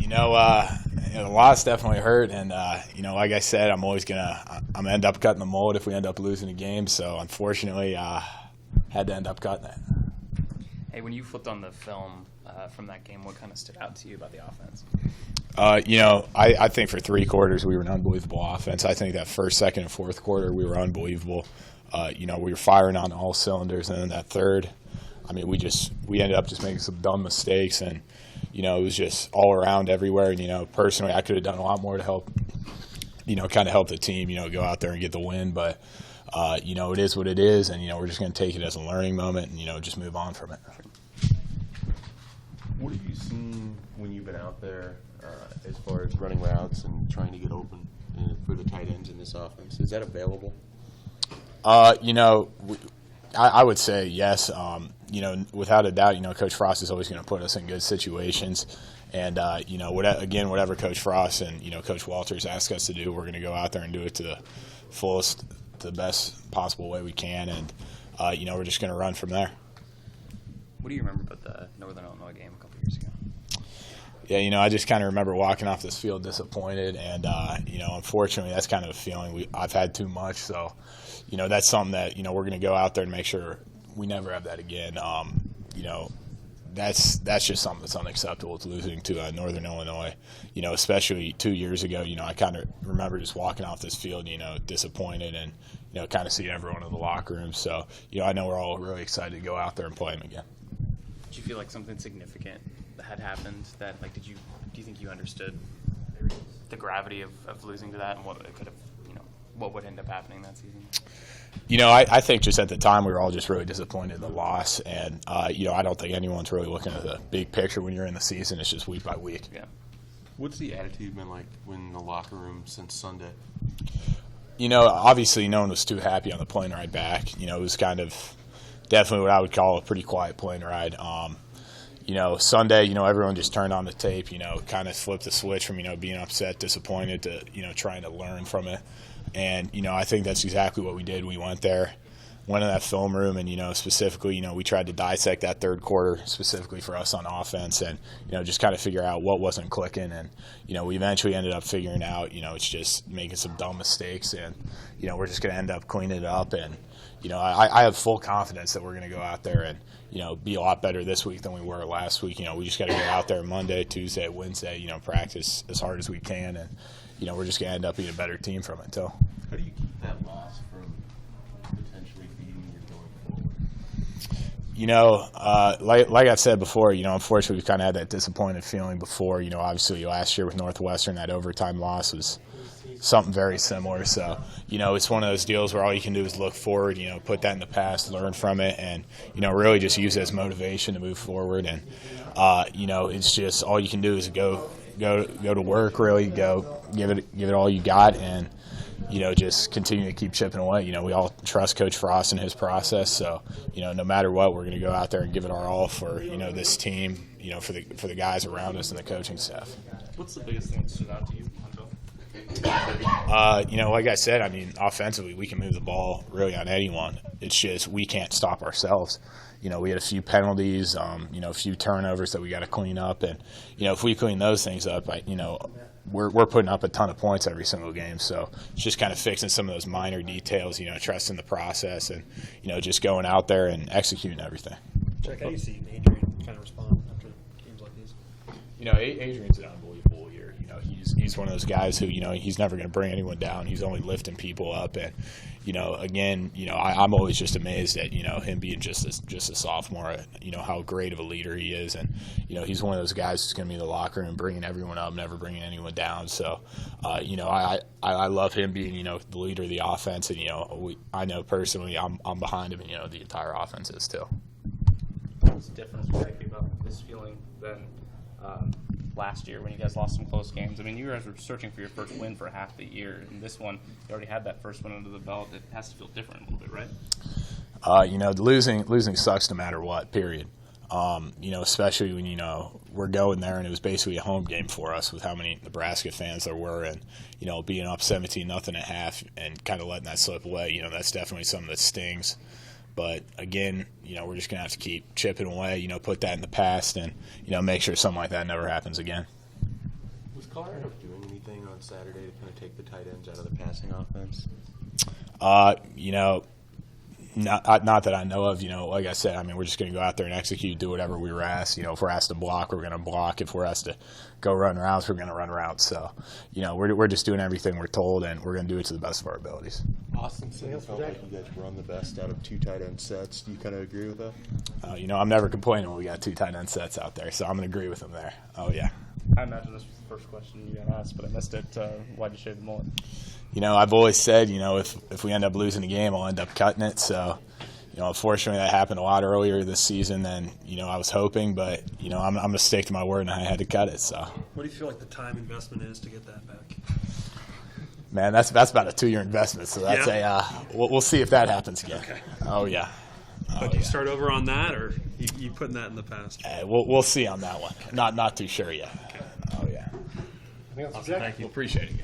The loss definitely hurt, and like I said, I'm gonna end up cutting the mold if we end up losing a game. So unfortunately, had to end up cutting it. Hey, when you flipped on the film from that game, what kind of stood out to you about the offense? I think for 3 quarters we were an unbelievable offense. I think that first, second, and fourth quarter we were unbelievable. We were firing on all cylinders, and then that third, we ended up just making some dumb mistakes, and it was just all around everywhere. And personally, I could have done a lot more to help, kind of help the team, go out there and get the win. But it is what it is, and we're just going to take it as a learning moment, and just move on from it. What have you seen when you've been out there as far as running routes and trying to get open for the tight ends in this offense? Is that available? I would say yes. Without a doubt, Coach Frost is always going to put us in good situations. And, whatever Coach Frost and, Coach Walters ask us to do, we're going to go out there and do it to the fullest, to the best possible way we can. And, we're just going to run from there. What do you remember about the Northern Illinois game a couple years ago? Yeah, I just kind of remember walking off this field disappointed. And, unfortunately, that's kind of a feeling I've had too much. So, that's something that, we're going to go out there and make sure we never have that again. That's just something that's unacceptable to losing to Northern Illinois, especially 2 years ago. I kind of remember just walking off this field, disappointed and, kind of see everyone in the locker room. So, I know we're all really excited to go out there and play them again. Did you feel like something significant had happened that, do you think you understood the gravity of losing to that and what it could have, what would end up happening that season? I think just at the time we were all just really disappointed in the loss. And, I don't think anyone's really looking at the big picture when you're in the season. It's just week by week. Yeah. What's the attitude been like in the locker room since Sunday? Obviously no one was too happy on the plane ride back. It was kind of definitely what I would call a pretty quiet plane ride. Sunday, everyone just turned on the tape, kind of flipped the switch from, being upset, disappointed to, trying to learn from it. And, I think that's exactly what we did. We went there, went in that film room, and, specifically, we tried to dissect that third quarter specifically for us on offense and, just kind of figure out what wasn't clicking. And, we eventually ended up figuring out, it's just making some dumb mistakes. And, we're just going to end up cleaning it up. And, I have full confidence that we're going to go out there and, be a lot better this week than we were last week. We just got to get out there Monday, Tuesday, Wednesday, practice as hard as we can. And, we're just going to end up being a better team from it, too. How do you keep that loss from potentially beating you going forward? Like I said before, unfortunately we've kind of had that disappointed feeling before. Obviously last year with Northwestern, that overtime loss was something very similar. So, it's one of those deals where all you can do is look forward, put that in the past, learn from it, and, really just use it as motivation to move forward. And, it's just all you can do is go to work, really go give it all you got, and just continue to keep chipping away. We all trust Coach Frost and his process, so no matter what, we're going to go out there and give it our all for this team, for the guys around us and the coaching staff. What's the biggest thing that stood out to you on film? Like I said, offensively we can move the ball really on anyone. It's just we can't stop ourselves. We had a few penalties, a few turnovers that we got to clean up, and if we clean those things up, we're putting up a ton of points every single game. So it's just kind of fixing some of those minor details, trusting the process, and just going out there and executing everything. Jack, how do you see Adrian kind of respond after games like these? Adrian's an unbelievable year. He's one of those guys who he's never going to bring anyone down. He's only lifting people up, and again, I'm always just amazed at him being just a sophomore. How great of a leader he is, and he's one of those guys who's going to be in the locker room, bringing everyone up, never bringing anyone down. So, I love him being the leader of the offense, and I know personally I'm behind him, and the entire offense is too. What's different about this feeling than last year when you guys lost some close games? You guys were searching for your first win for half the year, and this one, you already had that first one under the belt. It has to feel different a little bit, right? Losing sucks no matter what, period. Especially when, we're going there and it was basically a home game for us with how many Nebraska fans there were, and, being up 17-0 at half and kind of letting that slip away, that's definitely something that stings. But again, we're just going to have to keep chipping away, put that in the past and, make sure something like that never happens again. Colorado doing anything on Saturday to kind of take the tight ends out of the passing offense? You know, not that I know of. You know, like I said, I mean, we're just going to go out there and execute, do whatever we were asked. You know, if we're asked to block, we're going to block. If we're asked to go run routes, we're going to run routes. So, you know, we're just doing everything we're told, and we're going to do it to the best of our abilities. Austin City felt like you guys run the best out of 2 tight end sets. Do you kind of agree with that? You know, I'm never complaining when we got 2 tight end sets out there, so I'm going to agree with him there. Oh, yeah. I imagine this was the first question you got asked, but I missed it. Why'd you shave the mullet? You know, I've always said, you know, if we end up losing the game, I'll end up cutting it. So, you know, unfortunately, that happened a lot earlier this season than, you know, I was hoping. But, you know, I'm going to stick to my word, and I had to cut it. So, What do you feel like the time investment is to get that back? man, that's about a 2-year investment. So that's we'll see if that happens again. Okay. Oh, yeah. But do you start over on that, or you putting that in the past? We'll see on that one. Not too sure yet. Okay. Oh, yeah. Awesome. Thank you. Appreciate it.